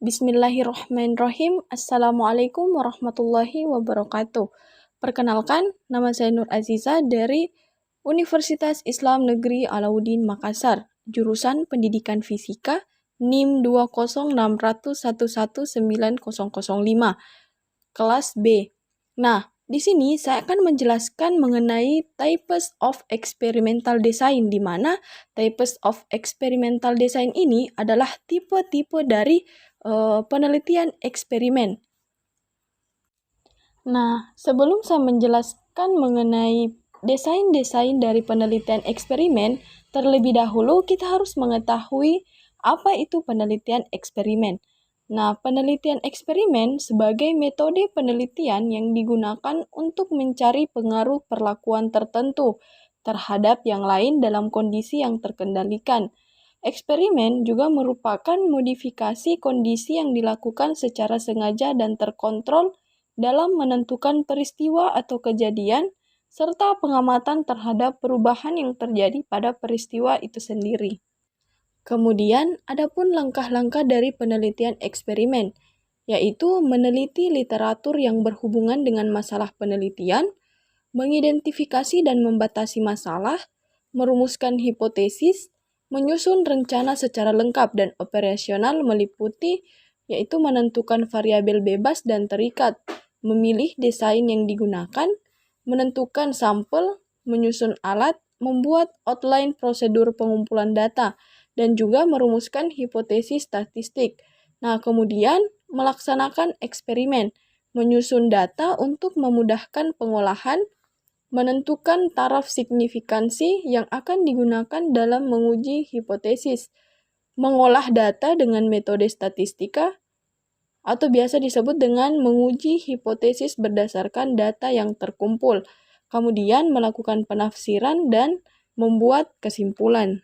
Bismillahirrahmanirrahim. Assalamualaikum warahmatullahi wabarakatuh. Perkenalkan, nama saya Nur Aziza dari Universitas Islam Negeri Alauddin Makassar, jurusan Pendidikan Fisika, NIM 20610119005, kelas B. Nah, di sini saya akan menjelaskan mengenai types of experimental design, di mana types of experimental design ini adalah tipe-tipe dari penelitian eksperimen. Nah, sebelum saya menjelaskan mengenai desain-desain dari penelitian eksperimen, terlebih dahulu kita harus mengetahui apa itu penelitian eksperimen. Nah, penelitian eksperimen sebagai metode penelitian yang digunakan untuk mencari pengaruh perlakuan tertentu terhadap yang lain dalam kondisi yang terkendalikan. Eksperimen juga merupakan modifikasi kondisi yang dilakukan secara sengaja dan terkontrol dalam menentukan peristiwa atau kejadian, serta pengamatan terhadap perubahan yang terjadi pada peristiwa itu sendiri. Kemudian, adapun langkah-langkah dari penelitian eksperimen, yaitu meneliti literatur yang berhubungan dengan masalah penelitian, mengidentifikasi dan membatasi masalah, merumuskan hipotesis, menyusun rencana secara lengkap dan operasional meliputi, yaitu menentukan variabel bebas dan terikat, memilih desain yang digunakan, menentukan sampel, menyusun alat, membuat outline prosedur pengumpulan data, dan juga merumuskan hipotesis statistik. Nah, kemudian melaksanakan eksperimen, menyusun data untuk memudahkan pengolahan, menentukan taraf signifikansi yang akan digunakan dalam menguji hipotesis, mengolah data dengan metode statistika, atau biasa disebut dengan menguji hipotesis berdasarkan data yang terkumpul, kemudian melakukan penafsiran dan membuat kesimpulan.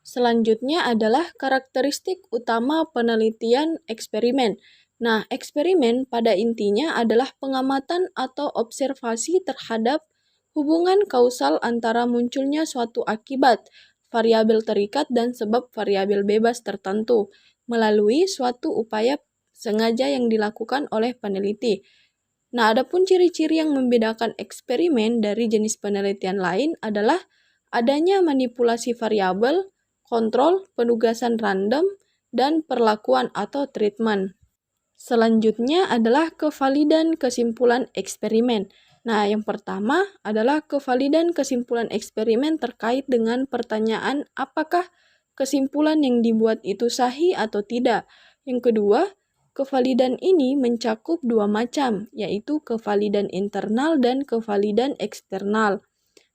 Selanjutnya adalah karakteristik utama penelitian eksperimen. Nah, eksperimen pada intinya adalah pengamatan atau observasi terhadap hubungan kausal antara munculnya suatu akibat, variabel terikat dan sebab variabel bebas tertentu, melalui suatu upaya sengaja yang dilakukan oleh peneliti. Nah, adapun ciri-ciri yang membedakan eksperimen dari jenis penelitian lain adalah adanya manipulasi variabel, kontrol, penugasan random, dan perlakuan atau treatment. Selanjutnya adalah kevalidan kesimpulan eksperimen. Nah, yang pertama adalah kevalidan kesimpulan eksperimen terkait dengan pertanyaan apakah kesimpulan yang dibuat itu sahih atau tidak. Yang kedua, kevalidan ini mencakup dua macam, yaitu kevalidan internal dan kevalidan eksternal.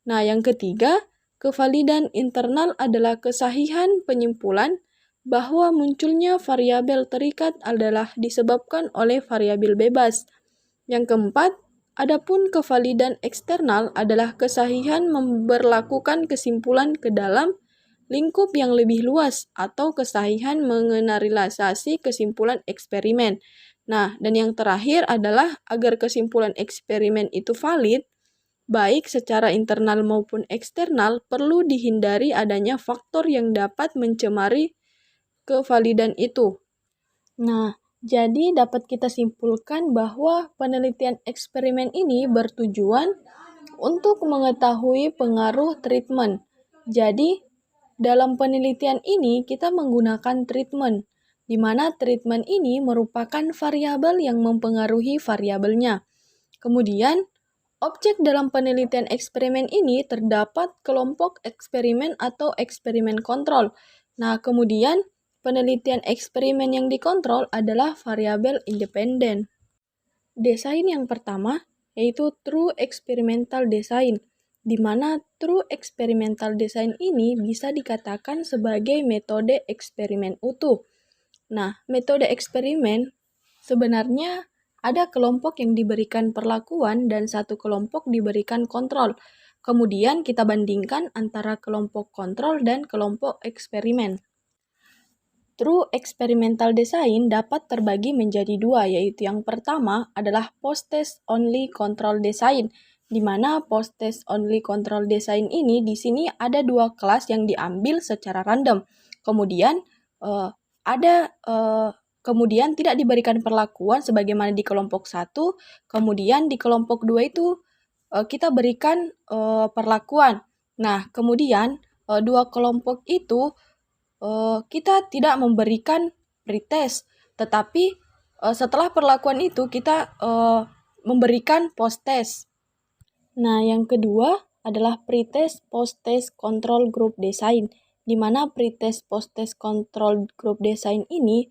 Nah, yang ketiga, kevalidan internal adalah kesahihan penyimpulan bahwa munculnya variabel terikat adalah disebabkan oleh variabel bebas. Yang keempat, adapun kevalidan eksternal adalah kesahihan memberlakukan kesimpulan ke dalam lingkup yang lebih luas atau kesahihan mengeneralisasi kesimpulan eksperimen. Nah, dan yang terakhir adalah agar kesimpulan eksperimen itu valid, baik secara internal maupun eksternal, perlu dihindari adanya faktor yang dapat mencemari kevalidan itu. Nah, jadi dapat kita simpulkan bahwa penelitian eksperimen ini bertujuan untuk mengetahui pengaruh treatment. Jadi, dalam penelitian ini kita menggunakan treatment, di mana treatment ini merupakan variabel yang mempengaruhi variabelnya. Kemudian, objek dalam penelitian eksperimen ini terdapat kelompok eksperimen atau eksperimen kontrol. Nah, kemudian penelitian eksperimen yang dikontrol adalah variabel independen. Desain yang pertama yaitu True Experimental Design, di mana True Experimental Design ini bisa dikatakan sebagai metode eksperimen utuh. Nah, metode eksperimen sebenarnya ada kelompok yang diberikan perlakuan dan satu kelompok diberikan kontrol. Kemudian kita bandingkan antara kelompok kontrol dan kelompok eksperimen. True experimental design dapat terbagi menjadi dua, yaitu yang pertama adalah post-test only control design, di mana post-test only control design ini di sini ada dua kelas yang diambil secara random. Kemudian ada kemudian tidak diberikan perlakuan sebagaimana di kelompok 1, kemudian di kelompok 2 itu kita berikan perlakuan. Nah, kemudian dua kelompok itu kita tidak memberikan pretest, tetapi setelah perlakuan itu kita memberikan post-test. Nah, yang kedua adalah pretest post-test control group design, di mana pretest post-test control group design ini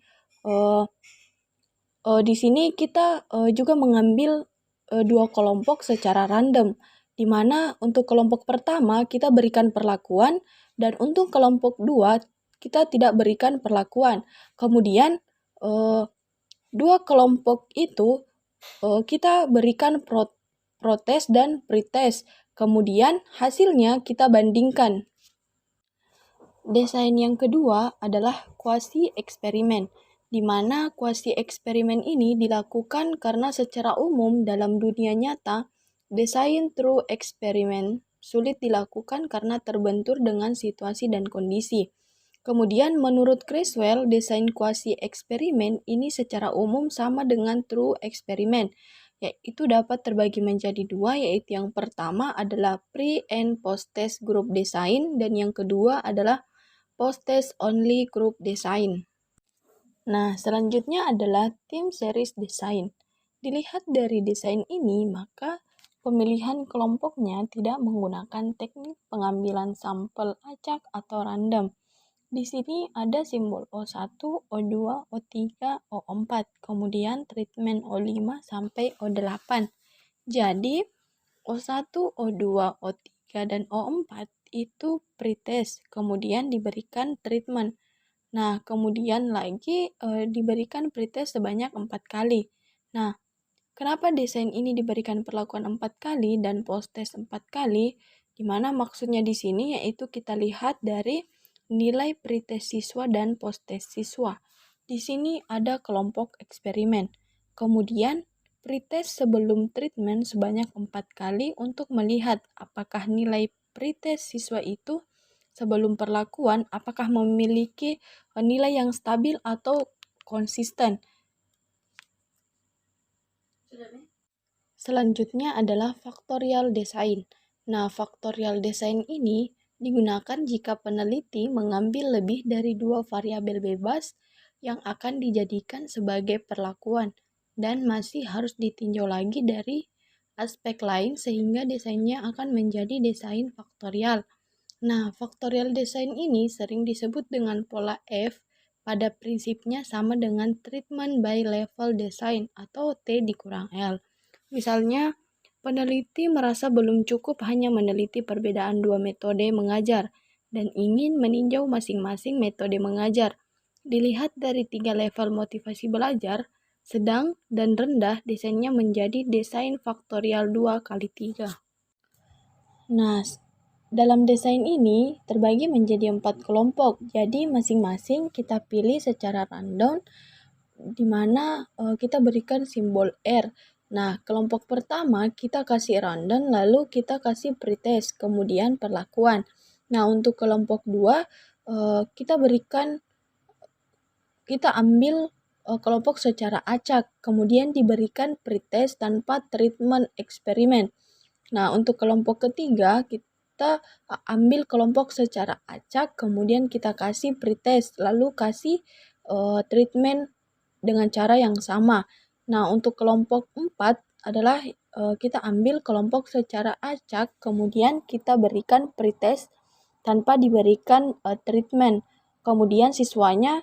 di sini kita juga mengambil dua kelompok secara random, di mana untuk kelompok pertama kita berikan perlakuan dan untuk kelompok 2 kita tidak berikan perlakuan. Kemudian dua kelompok itu kita berikan protes dan pretest. Kemudian hasilnya kita bandingkan. Desain yang kedua adalah kuasi eksperimen, di mana kuasi eksperimen ini dilakukan karena secara umum dalam dunia nyata, desain through eksperimen sulit dilakukan karena terbentur dengan situasi dan kondisi. Kemudian menurut Creswell, desain kuasi eksperimen ini secara umum sama dengan true eksperimen, yaitu dapat terbagi menjadi dua, yaitu yang pertama adalah pre and post test group design dan yang kedua adalah post test only group design. Nah, selanjutnya adalah team series design. Dilihat dari desain ini, maka pemilihan kelompoknya tidak menggunakan teknik pengambilan sampel acak atau random. Di sini ada simbol O1, O2, O3, O4, kemudian treatment O5 sampai O8. Jadi, O1, O2, O3, dan O4 itu pretest, kemudian diberikan treatment. Nah, kemudian lagi diberikan pretest sebanyak 4 kali. Nah, kenapa desain ini diberikan perlakuan 4 kali dan post-test 4 kali? Dimana maksudnya di sini yaitu kita lihat dari nilai pretest siswa dan post-test siswa. Di sini ada kelompok eksperimen. Kemudian pretest sebelum treatment sebanyak 4 kali untuk melihat apakah nilai pretest siswa itu sebelum perlakuan apakah memiliki nilai yang stabil atau konsisten. Selanjutnya adalah factorial design. Nah, factorial design ini digunakan jika peneliti mengambil lebih dari dua variabel bebas yang akan dijadikan sebagai perlakuan dan masih harus ditinjau lagi dari aspek lain sehingga desainnya akan menjadi desain faktorial. Nah, factorial design ini sering disebut dengan pola F, pada prinsipnya sama dengan treatment by level design atau T dikurang L. Misalnya, peneliti merasa belum cukup hanya meneliti perbedaan dua metode mengajar dan ingin meninjau masing-masing metode mengajar. Dilihat dari 3 level motivasi belajar, sedang dan rendah, desainnya menjadi desain faktorial 2x3. Nah, dalam desain ini terbagi menjadi 4 kelompok. Jadi masing-masing kita pilih secara random di mana kita berikan simbol R. Nah, kelompok pertama kita kasih random, lalu kita kasih pretest, kemudian perlakuan. Nah, untuk kelompok 2 kita ambil kelompok secara acak, kemudian diberikan pretest tanpa treatment eksperimen. Nah, untuk kelompok ketiga kita ambil kelompok secara acak, kemudian kita kasih pretest, lalu kasih treatment dengan cara yang sama. Nah, untuk kelompok 4 adalah kita ambil kelompok secara acak, kemudian kita berikan pretest tanpa diberikan treatment. Kemudian siswanya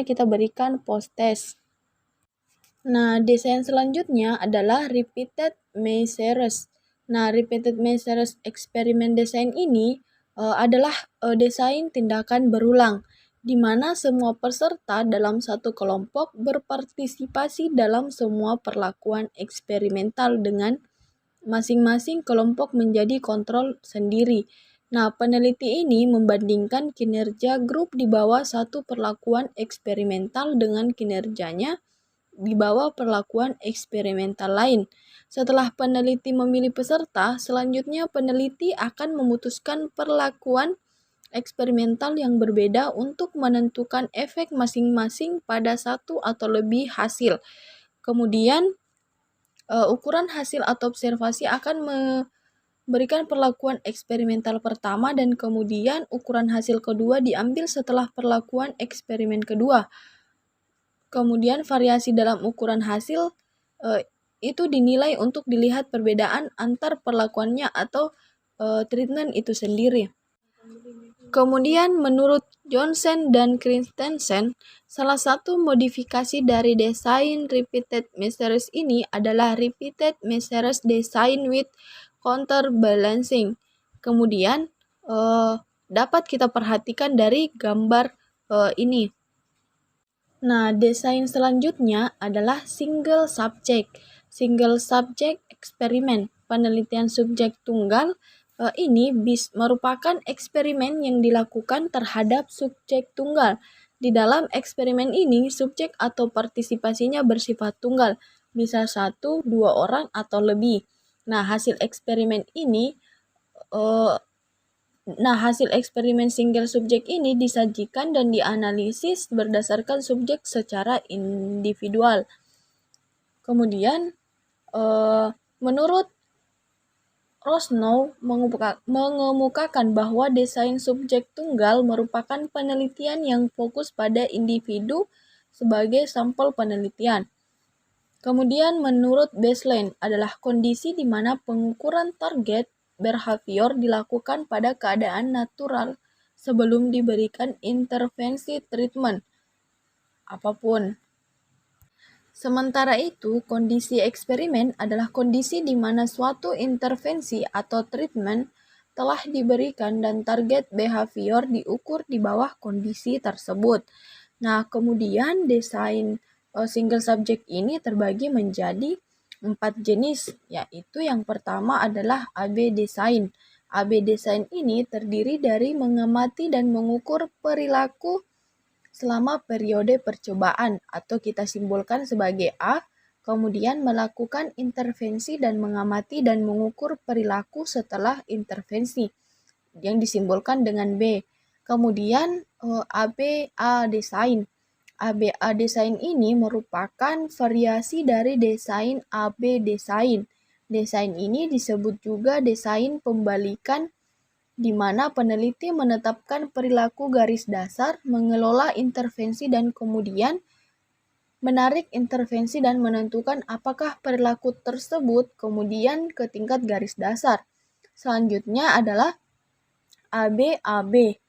kita berikan post-test. Nah, desain selanjutnya adalah repeated measures. Nah, repeated measures eksperimen desain ini adalah desain tindakan berulang, di mana semua peserta dalam satu kelompok berpartisipasi dalam semua perlakuan eksperimental dengan masing-masing kelompok menjadi kontrol sendiri. Nah, peneliti ini membandingkan kinerja grup di bawah satu perlakuan eksperimental dengan kinerjanya di bawah perlakuan eksperimental lain. Setelah peneliti memilih peserta, selanjutnya peneliti akan memutuskan perlakuan eksperimental yang berbeda untuk menentukan efek masing-masing pada satu atau lebih hasil. Kemudian, ukuran hasil atau observasi akan memberikan perlakuan eksperimental pertama dan kemudian ukuran hasil kedua diambil setelah perlakuan eksperimen kedua. Kemudian variasi dalam ukuran hasil itu dinilai untuk dilihat perbedaan antar perlakuannya atau treatment itu sendiri. Kemudian menurut Johnson dan Christensen, salah satu modifikasi dari desain repeated measures ini adalah repeated measures design with counterbalancing. Kemudian dapat kita perhatikan dari gambar ini. Nah, desain selanjutnya adalah single subject eksperimen. Penelitian subjek tunggal ini merupakan eksperimen yang dilakukan terhadap subjek tunggal. Di dalam eksperimen ini, subjek atau partisipasinya bersifat tunggal, bisa 1, 2 orang atau lebih. Nah, hasil eksperimen single subjek ini disajikan dan dianalisis berdasarkan subjek secara individual. Kemudian, menurut Rosnow mengemukakan bahwa desain subjek tunggal merupakan penelitian yang fokus pada individu sebagai sampel penelitian. Kemudian menurut Baseline adalah kondisi di mana pengukuran target behavior dilakukan pada keadaan natural sebelum diberikan intervensi treatment apapun. Sementara itu, kondisi eksperimen adalah kondisi di mana suatu intervensi atau treatment telah diberikan dan target behavior diukur di bawah kondisi tersebut. Nah, kemudian desain single subject ini terbagi menjadi 4 jenis, yaitu yang pertama adalah AB design. AB design ini terdiri dari mengamati dan mengukur perilaku selama periode percobaan atau kita simbolkan sebagai A, kemudian melakukan intervensi dan mengamati dan mengukur perilaku setelah intervensi yang disimbolkan dengan B. Kemudian ABA design. ABA design ini merupakan variasi dari desain AB design. Desain ini disebut juga desain pembalikan di mana peneliti menetapkan perilaku garis dasar, mengelola intervensi dan kemudian menarik intervensi dan menentukan apakah perilaku tersebut kemudian ke tingkat garis dasar. Selanjutnya adalah ABAB.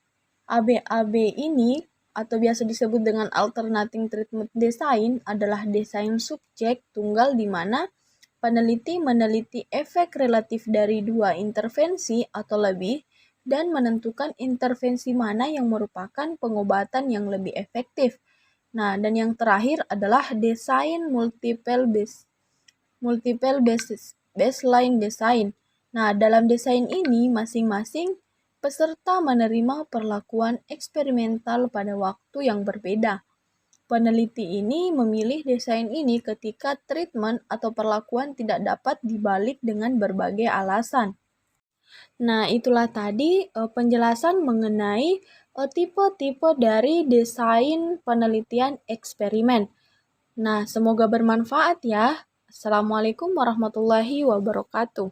ABAB ini atau biasa disebut dengan alternating treatment design adalah desain subjek tunggal di mana peneliti meneliti efek relatif dari 2 intervensi atau lebih dan menentukan intervensi mana yang merupakan pengobatan yang lebih efektif. Nah, dan yang terakhir adalah desain multiple baseline design. Nah, dalam desain ini masing-masing peserta menerima perlakuan eksperimental pada waktu yang berbeda. Peneliti ini memilih desain ini ketika treatment atau perlakuan tidak dapat dibalik dengan berbagai alasan. Nah, itulah tadi penjelasan mengenai tipe-tipe dari desain penelitian eksperimen. Nah, semoga bermanfaat ya. Assalamualaikum warahmatullahi wabarakatuh.